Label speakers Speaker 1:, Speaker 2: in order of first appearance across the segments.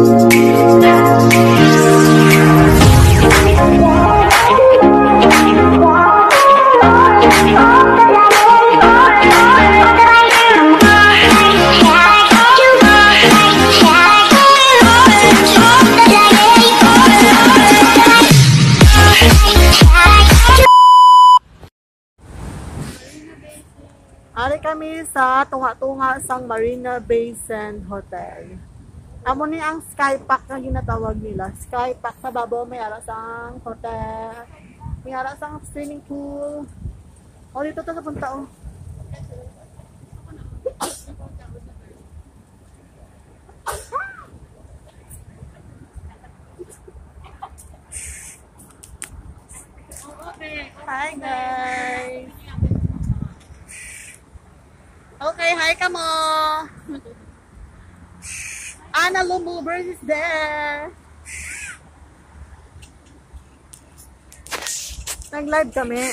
Speaker 1: Ari kami sa tunga-tunga sang Marina Bay Sand Hotel. Amo ni ang Sky Park na ginatawag nila. Sky Park sa babaw may ara sang hotel. May ara sang swimming pool. O dito to sa punta o. Hi guys. Okay, hi ka mo. Anna Lumubers is there. Nag-live kami.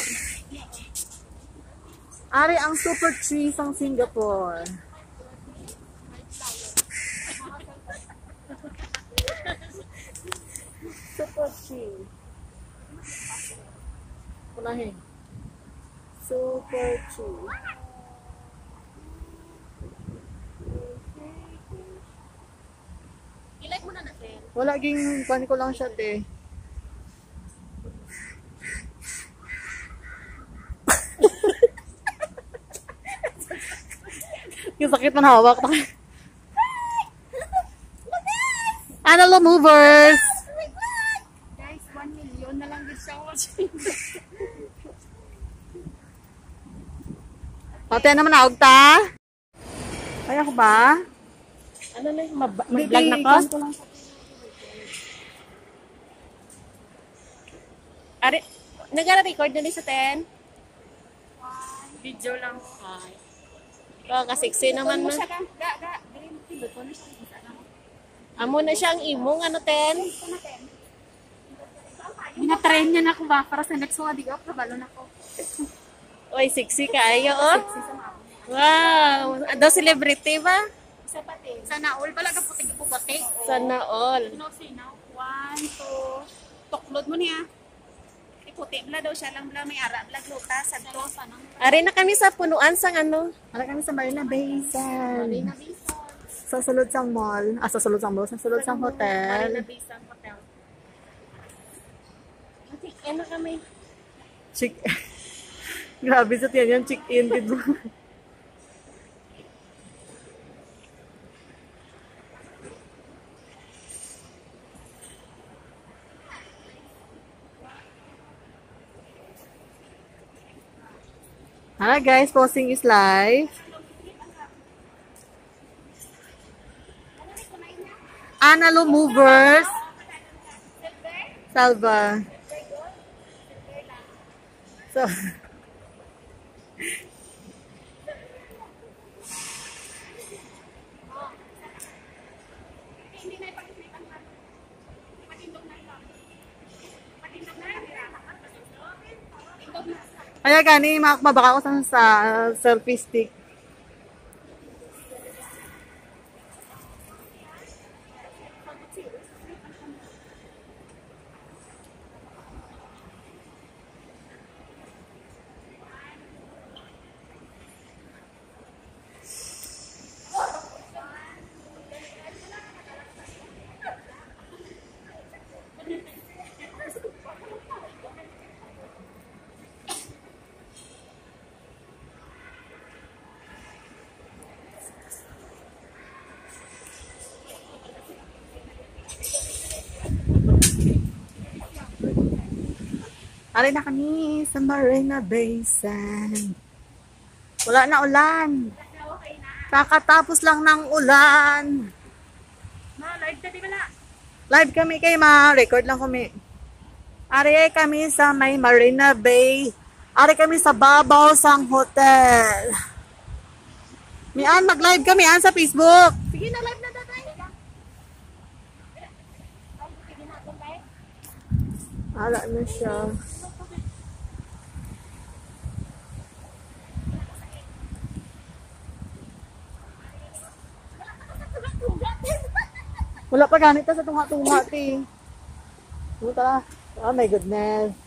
Speaker 1: Ari ang super tree sang Singapore. Super tree. Unahin. Super tree.
Speaker 2: I-like mo na natin.
Speaker 1: Wala ging kuan ko lang siya te. Yung sakit man hawak. Analo movers.
Speaker 2: Guys, 1 million na lang din siya watching.
Speaker 1: Ate naman na ta. Kaya ko ba?
Speaker 2: Ano na yung mag-vlog na ko? Ari, nag-record na din sa 10? Video lang. Kasiksi naman na. Amo na siyang imong ano 10?
Speaker 3: Minatrain niya na ako ba para sa next mga dig-up na balon ako.
Speaker 2: Oy, sexy ka ayo oh. Wow, daw celebrity ba?
Speaker 3: Isa pati. Sana all pala ka puting po pati.
Speaker 2: Sana all.
Speaker 3: No, say now. 1, 2. Toklod mo niya. Iputi bla daw siya lang bla may ara bla luta sa to.
Speaker 2: Ari na kami sa punuan sang ano?
Speaker 1: Ara kami sa Marina Bay Sand.
Speaker 3: Marina Bay Sand.
Speaker 1: Sa sulod sang mall. Sa sulod sang mall. Sa sulod sang hotel.
Speaker 3: Marina Bay Sand Hotel.
Speaker 2: Check-in na kami.
Speaker 1: Grabe sa tiyan yan. Check-in. Hi guys, posting is live. Analo Movers. Salva. So, kaya gani, makakabaka ko sa selfie stick. Ari na kami sa Marina Bay Sand. Wala na ulan. Kakatapos lang ng ulan.
Speaker 3: Live ka di ba na?
Speaker 1: Live kami kay record lang kami. Ari kami sa may Marina Bay. Ari kami sa babaw sang hotel. Mian, mag-live kami sa Facebook.
Speaker 3: Sige na, live na tatay.
Speaker 1: Ala na siya. Wala pa ganito sa tunga-tunga, ti. Puta. Oh my goodness.